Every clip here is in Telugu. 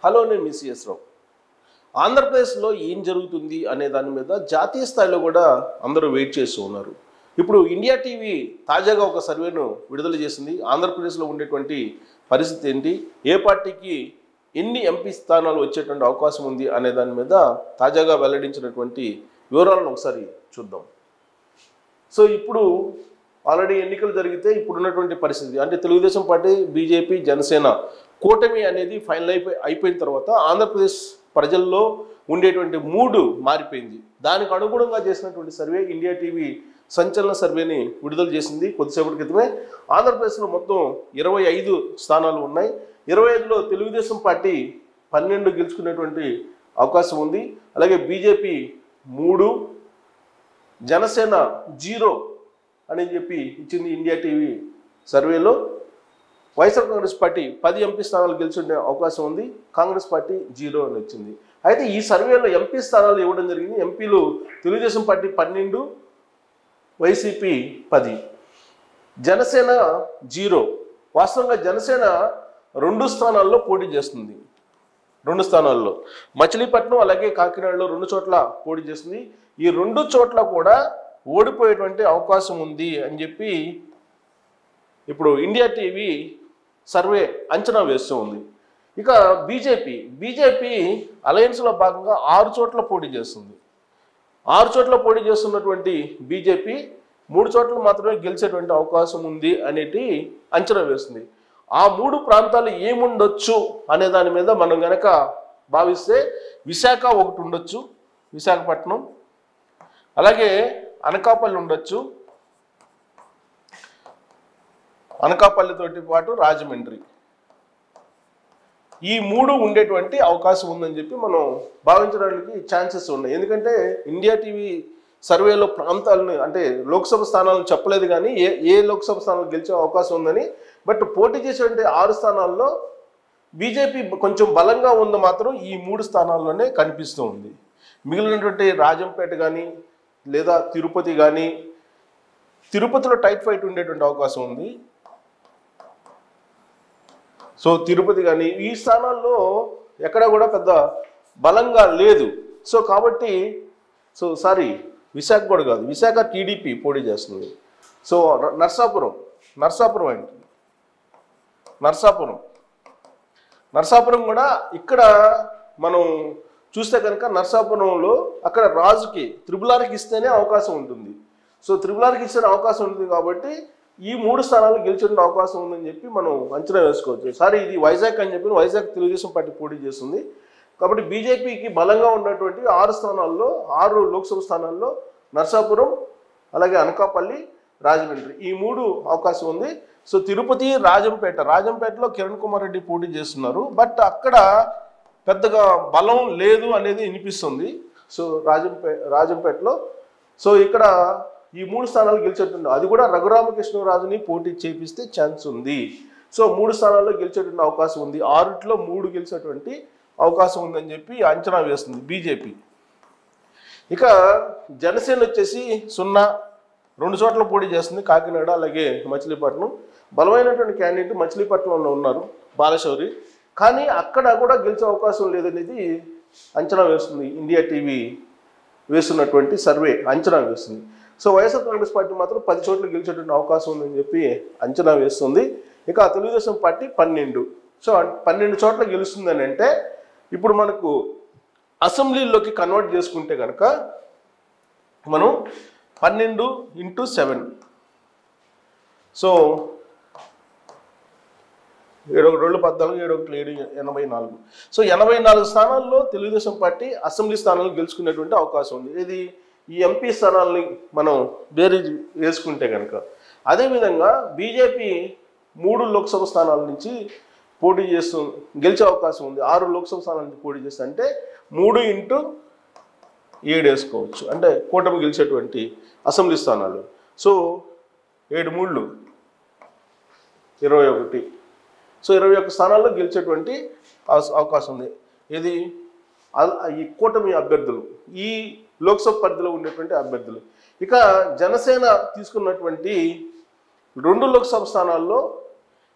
హలో నేను మిసిఎస్ రావు. ఆంధ్రప్రదేశ్లో ఏం జరుగుతుంది అనే దాని మీద జాతీయ స్థాయిలో కూడా అందరూ వెయిట్ చేస్తూ ఉన్నారు. ఇప్పుడు ఇండియా టీవీ తాజాగా ఒక సర్వేను విడుదల చేసింది. ఆంధ్రప్రదేశ్లో ఉండేటువంటి పరిస్థితి ఏంటి, ఏ పార్టీకి ఎన్ని ఎంపీ స్థానాలు వచ్చేటువంటి అవకాశం ఉంది అనే దాని మీద తాజాగా వెల్లడించినటువంటి వివరాలను ఒకసారి చూద్దాం. సో ఇప్పుడు ఆల్రెడీ ఎన్నికలు జరిగితే ఇప్పుడున్నటువంటి పరిస్థితి అంటే తెలుగుదేశం పార్టీ, బీజేపీ, జనసేన కూటమి అనేది ఫైనల్ అయిపోయిన తర్వాత ఆంధ్రప్రదేశ్ ప్రజల్లో ఉండేటువంటి మూడు మారిపోయింది. దానికి అనుగుణంగా చేసినటువంటి సర్వే ఇండియా టీవీ సంచలన సర్వేని విడుదల చేసింది కొద్దిసేపటి క్రితమే. ఆంధ్రప్రదేశ్లో మొత్తం 25 స్థానాలు ఉన్నాయి. 25లో తెలుగుదేశం పార్టీ 12 గెలుచుకునేటువంటి అవకాశం ఉంది. అలాగే బీజేపీ 3, జనసేన 0 అని చెప్పి ఇచ్చింది ఇండియా టీవీ సర్వేలో. వైఎస్ఆర్ కాంగ్రెస్ పార్టీ 10 ఎంపీ స్థానాలు గెలుచుకునే అవకాశం ఉంది. కాంగ్రెస్ పార్టీ 0 అని వచ్చింది. అయితే ఈ సర్వేలో ఎంపీ స్థానాలు ఇవ్వడం జరిగింది. ఎంపీలు తెలుగుదేశం పార్టీ 12, వైసీపీ 10, జనసేన 0. వాస్తవంగా జనసేన 2 స్థానాల్లో పోటీ చేస్తుంది. 2 స్థానాల్లో మచిలీపట్నం అలాగే కాకినాడలో 2 చోట్ల పోటీ చేస్తుంది. ఈ 2 చోట్ల కూడా ఓడిపోయేటువంటి అవకాశం ఉంది అని చెప్పి ఇప్పుడు ఇండియా టీవీ సర్వే అంచనా వేస్తూ ఉంది. ఇక బీజేపీ అలయన్స్లో భాగంగా 6 చోట్ల పోటీ చేస్తుంది. 6 చోట్ల పోటీ చేస్తున్నటువంటి బీజేపీ 3 చోట్ల మాత్రమే గెలిచేటువంటి అవకాశం ఉంది అనేది అంచనా వేస్తుంది. ఆ 3 ప్రాంతాలు ఏముండొచ్చు అనే దాని మీద మనం గనక భావిస్తే విశాఖ ఒకటి ఉండొచ్చు, విశాఖపట్నం, అలాగే అనకాపల్లి ఉండొచ్చు, అనకాపల్లితోటి పాటు రాజమండ్రి, ఈ 3 ఉండేటువంటి అవకాశం ఉందని చెప్పి మనం భావించడానికి ఛాన్సెస్ ఉన్నాయి. ఎందుకంటే ఇండియా టీవీ సర్వేలో ప్రాంతాలను అంటే లోక్సభ స్థానాలను చెప్పలేదు కానీ ఏ లోక్సభ స్థానాలు గెలిచే అవకాశం ఉందని. బట్ పోటీ చేసేటువంటి 6 స్థానాల్లో బీజేపీ కొంచెం బలంగా ఉంది మాత్రం ఈ 3 స్థానాల్లోనే కనిపిస్తూ ఉంది. మిగిలినటువంటి రాజంపేట కానీ లేదా తిరుపతి కానీ, తిరుపతిలో టైట్ ఫైట్ ఉండేటువంటి అవకాశం ఉంది. సో తిరుపతి కానీ ఈ స్థానాల్లో ఎక్కడా కూడా పెద్ద బలంగా లేదు. సో కాబట్టి విశాఖ కూడా కాదు, విశాఖ టీడీపీ పోటీ చేస్తుంది. సో నర్సాపురం ఏంటి, నర్సాపురం కూడా ఇక్కడ మనం చూస్తే కనుక నర్సాపురంలో అక్కడ రాజుకి త్రిపులార్కి ఇస్తేనే అవకాశం ఉంటుంది. సో త్రిపులార్కి ఇస్తే అవకాశం ఉంటుంది కాబట్టి ఈ 3 స్థానాలు గెలిచేటువంటి అవకాశం ఉందని చెప్పి మనం అంచనా వేసుకోవచ్చు. ఇది వైజాగ్ అని చెప్పి వైజాగ్ తెలుగుదేశం పార్టీ పోటీ చేస్తుంది. కాబట్టి బీజేపీకి బలంగా ఉన్నటువంటి 6 స్థానాల్లో 6 లోక్సభ స్థానాల్లో నర్సాపురం అలాగే అనకాపల్లి, రాజమండ్రి ఈ 3 అవకాశం ఉంది. సో తిరుపతి, రాజంపేటలో కిరణ్ కుమార్ రెడ్డి పోటీ చేస్తున్నారు. బట్ అక్కడ పెద్దగా బలం లేదు అనేది వినిపిస్తుంది. సో రాజంపేటలో సో ఇక్కడ ఈ 3 స్థానాలు గెలిచేటువంటి, అది కూడా రఘురామకృష్ణరాజుని పోటీ చేపిస్తే ఛాన్స్ ఉంది. సో 3 స్థానాల్లో గెలిచేటువంటి అవకాశం ఉంది. 6లో 3 గెలిచేటువంటి అవకాశం ఉందని చెప్పి అంచనా వేస్తుంది బీజేపీ. ఇక జనసేన వచ్చేసి 0, 2 చోట్ల పోటీ చేస్తుంది, కాకినాడ అలాగే మచిలీపట్నం. బలమైనటువంటి క్యాండిడేట్ మచిలీపట్నంలో ఉన్నారు, బాలశౌరి. కానీ అక్కడ కూడా గెలిచే అవకాశం లేదనేది అంచనా వేస్తుంది ఇండియా టీవీ వేస్తున్నటువంటి సర్వే అంచనా వేస్తుంది. సో వైఎస్ఆర్ కాంగ్రెస్ పార్టీ మాత్రం 10 చోట్ల గెలిచేటువంటి అవకాశం ఉందని చెప్పి అంచనా వేస్తుంది. ఇక తెలుగుదేశం పార్టీ 12. సో 12 చోట్ల గెలుస్తుందని అంటే ఇప్పుడు మనకు అసెంబ్లీలోకి కన్వర్ట్ చేసుకుంటే కనుక మనం 12 × 7, సో 7 × 2 = 14, 7 × 1 = 7, 84. సో 84 స్థానాల్లో తెలుగుదేశం పార్టీ అసెంబ్లీ స్థానాలు గెలుచుకునేటువంటి అవకాశం ఉంది. ఇది ఈ ఎంపీ స్థానాలని మనం బేరీజ్ వేసుకుంటే కనుక. అదేవిధంగా బీజేపీ 3 లోక్సభ స్థానాల నుంచి పోటీ గెలిచే అవకాశం ఉంది. 6 లోక్సభ స్థానాల నుంచి పోటీ చేస్తే అంటే 3 × 7 వేసుకోవచ్చు. అంటే కూటమి గెలిచేటువంటి అసెంబ్లీ స్థానాలు. సో 7 × 3 = 21. సో 21 స్థానాల్లో గెలిచేటువంటి అవకాశం ఉంది. ఇది ఈ కూటమి అభ్యర్థులు, ఈ లోక్సభ పరిధిలో ఉండేటువంటి అభ్యర్థులు. ఇక జనసేన తీసుకున్నటువంటి 2 లోక్సభ స్థానాల్లో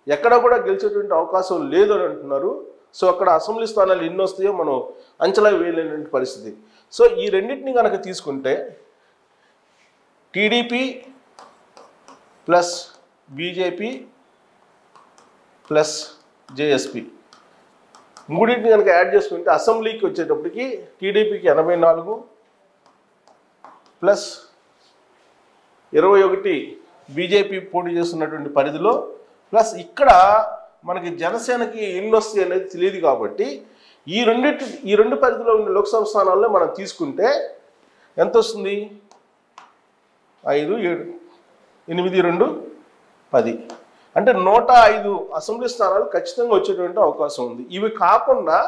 ఎక్కడ కూడా గెలిచేటువంటి అవకాశం లేదు అని అంటున్నారు. సో అక్కడ అసెంబ్లీ స్థానాలు ఎన్ని వస్తాయో మనం అంచనా వేయలేని పరిస్థితి. సో ఈ రెండింటిని కనుక తీసుకుంటే TDP plus BJP plus JSP మూడింటిని కనుక యాడ్ చేసుకుంటే అసెంబ్లీకి వచ్చేటప్పటికి టీడీపీకి 84 ప్లస్ 21 బీజేపీ పోటీ చేస్తున్నటువంటి పరిధిలో, ప్లస్ ఇక్కడ మనకి జనసేనకి ఎన్ని వస్తాయి అనేది తెలియదు కాబట్టి ఈ రెండు పరిధిలో ఉన్న లోక్సభ స్థానాల్లో మనం తీసుకుంటే ఎంత వస్తుంది? 5, 7, 8, 2, 10 అంటే 105 అసెంబ్లీ స్థానాలు ఖచ్చితంగా వచ్చేటువంటి అవకాశం ఉంది. ఇవి కాకుండా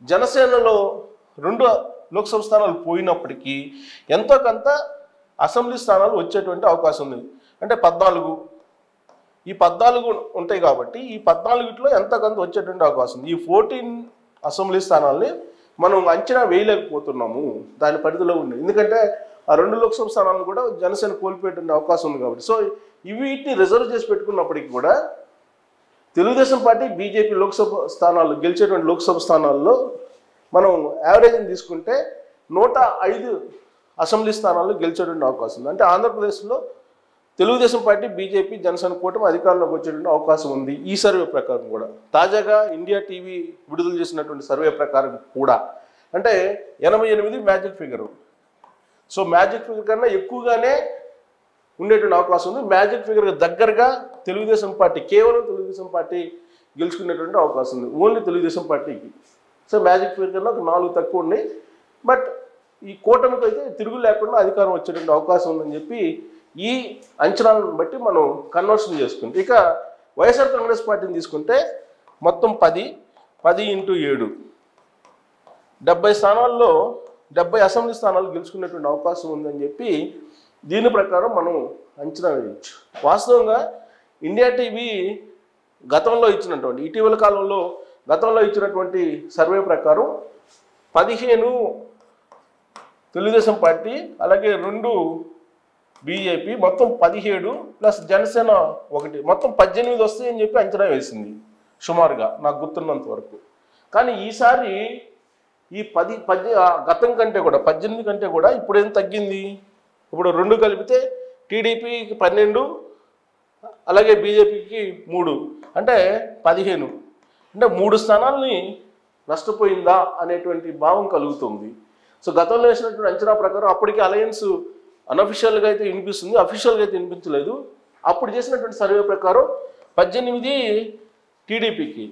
జనసేనలో 2 లోక్సభ స్థానాలు పోయినప్పటికీ ఎంతో కొంత అసెంబ్లీ స్థానాలు వచ్చేటువంటి అవకాశం ఉంది. అంటే 14 ఈ 14 ఉంటాయి కాబట్టి ఈ 14లో ఎంతో కొంత వచ్చేటువంటి అవకాశం ఉంది. ఈ 14 అసెంబ్లీ స్థానాలని మనం అంచనా వేయలేకపోతున్నాము దాని పరిధిలో ఉంది. ఎందుకంటే ఆ 2 లోక్సభ స్థానాలను కూడా జనసేన కోల్పోయేటువంటి అవకాశం ఉంది కాబట్టి. సో వీటిని రిజర్వ్ చేసి పెట్టుకున్నప్పటికీ కూడా తెలుగుదేశం పార్టీ బీజేపీ లోక్సభ స్థానాలు గెలిచేటువంటి లోక్సభ స్థానాల్లో మనం యావరేజ్ని తీసుకుంటే 105 అసెంబ్లీ స్థానాల్లో గెలిచేటువంటి అవకాశం ఉంది. అంటే ఆంధ్రప్రదేశ్లో తెలుగుదేశం పార్టీ బీజేపీ జనసేన కూటమి అధికారంలోకి వచ్చేటువంటి అవకాశం ఉంది ఈ సర్వే ప్రకారం కూడా. తాజాగా ఇండియా టీవీ విడుదల చేసినటువంటి సర్వే ప్రకారం కూడా అంటే 88 magic figure. So magic figure కన్నా ఎక్కువగానే ఉండేటువంటి అవకాశం ఉంది. మ్యాజిక్ ఫిగర్కి దగ్గరగా తెలుగుదేశం పార్టీ, కేవలం తెలుగుదేశం పార్టీ గెలుచుకునేటువంటి అవకాశం ఉంది ఓన్లీ తెలుగుదేశం పార్టీకి. సో మ్యాజిక్ ఫిగర్ కన్నా ఒక 4 తక్కువ ఉన్నాయి. బట్ ఈ కూటమికి అయితే తిరుగు లేకుండా అధికారం వచ్చేటువంటి అవకాశం ఉందని చెప్పి ఈ అంచనాలను బట్టి మనం కన్వర్షన్ చేసుకుంటే, ఇక వైఎస్ఆర్ కాంగ్రెస్ పార్టీని తీసుకుంటే మొత్తం 10 × 7 70 స్థానాల్లో 70 అసెంబ్లీ స్థానాలు గెలుచుకునేటువంటి అవకాశం ఉందని చెప్పి దీని ప్రకారం మనం అంచనా వేయచ్చు. వాస్తవంగా ఇండియా టీవీ గతంలో ఇచ్చినటువంటి ఇటీవల కాలంలో గతంలో ఇచ్చినటువంటి సర్వే ప్రకారం 15 తెలుగుదేశం పార్టీ, అలాగే 2 బీజేపీ, మొత్తం 17 ప్లస్ జనసేన 1 మొత్తం 18 వస్తాయని చెప్పి అంచనా వేసింది సుమారుగా నాకు గుర్తున్నంత వరకు. కానీ ఈసారి ఈ 10 గతం కంటే కూడా 18 కంటే కూడా ఇప్పుడు ఏం తగ్గింది? ఇప్పుడు 2 కలిపితే టీడీపీకి 12 అలాగే బీజేపీకి 3 అంటే 15 అంటే 3 స్థానాలని నష్టపోయిందా అనేటువంటి భావం కలుగుతుంది. సో గతంలో వేసినటువంటి అంచనా ప్రకారం అప్పటికి అలయన్స్ అన్అఫిషియల్గా అయితే వినిపిస్తుంది, అఫీషియల్గా అయితే వినిపించలేదు. అప్పుడు చేసినటువంటి సర్వే ప్రకారం 18 టీడీపీకి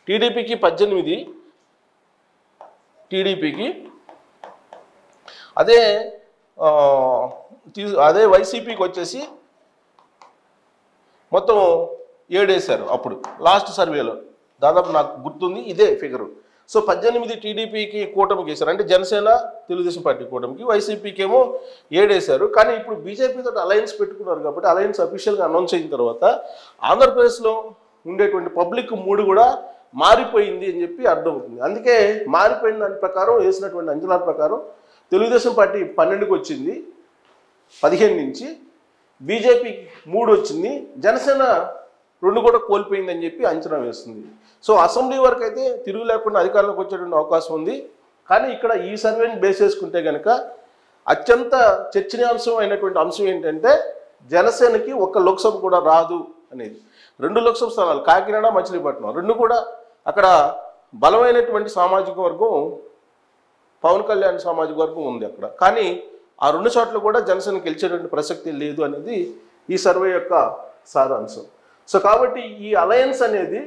18 టీడీపీకి అదే వైసీపీకి వచ్చేసి మొత్తం 7 వేశారు అప్పుడు లాస్ట్ సర్వేలో. దాదాపు నాకు గుర్తుంది ఇదే ఫిగరు. సో 18 టీడీపీకి కూటమికి వేశారు, అంటే జనసేన తెలుగుదేశం పార్టీ కూటమికి. వైసీపీకి ఏమో 7 వేశారు. కానీ ఇప్పుడు బీజేపీతో అలయన్స్ పెట్టుకున్నారు కాబట్టి అలయన్స్ అఫీషియల్గా అనౌన్స్ అయిన తర్వాత ఆంధ్రప్రదేశ్లో ఉండేటువంటి పబ్లిక్ మూడు కూడా మారిపోయింది అని చెప్పి అర్థమవుతుంది. అందుకే మారిపోయిన దాని ప్రకారం వేసినటువంటి అంచనాల ప్రకారం తెలుగుదేశం పార్టీ 12కి వచ్చింది 15 నుంచి, బీజేపీకి 3 వచ్చింది, జనసేన 2 కూడా కోల్పోయిందని చెప్పి అంచనా వేస్తుంది. సో అసెంబ్లీ వరకు అయితే తిరుగు లేకుండా అధికారంలోకి వచ్చేటువంటి అవకాశం ఉంది. కానీ ఇక్కడ ఈ సర్వేని బేస్ చేసుకుంటే కనుక అత్యంత చర్చనీయాంశం అయినటువంటి అంశం ఏంటంటే జనసేనకి 1 లోక్సభ కూడా రాదు అనేది. 2 లోక్సభ స్థానాలు కాకినాడ, మచిలీపట్నం 2 కూడా అక్కడ బలమైనటువంటి సామాజిక వర్గం పవన్ కళ్యాణ్ సామాజిక వర్గం ఉంది అక్కడ. కానీ ఆ 2 చోట్ల కూడా జనసేన గెలిచేటువంటి ప్రసక్తి లేదు అనేది ఈ సర్వే యొక్క సారాంశం. సో కాబట్టి ఈ అలయన్స్ అనేది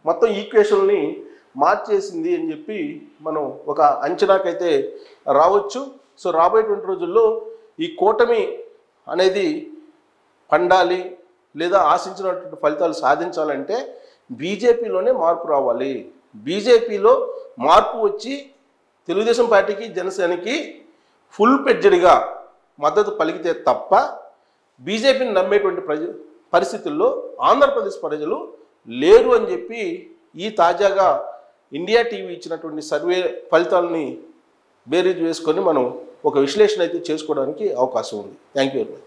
మొత్తం ఈక్వేషన్ని మార్చేసింది అని చెప్పి మనం ఒక అంచనాకైతే రావచ్చు. సో రాబోయేటువంటి రోజుల్లో ఈ కూటమి అనేది పండాలి లేదా ఆశించినటువంటి ఫలితాలు సాధించాలంటే బీజేపీలోనే మార్పు రావాలి. బీజేపీలో మార్పు వచ్చి తెలుగుదేశం పార్టీకి జనసేనకి ఫుల్ పెడ్జెడ్గా మద్దతు పలికితే తప్ప బీజేపీని నమ్మేటువంటి పరిస్థితుల్లో ఆంధ్రప్రదేశ్ ప్రజలు లేరు అని చెప్పి ఈ తాజాగా ఇండియా టీవీ ఇచ్చినటువంటి సర్వే ఫలితాలని బేరీజ్ వేసుకొని మనం ఒక విశ్లేషణ అయితే చేసుకోవడానికి అవకాశం ఉంది. Thank you very much.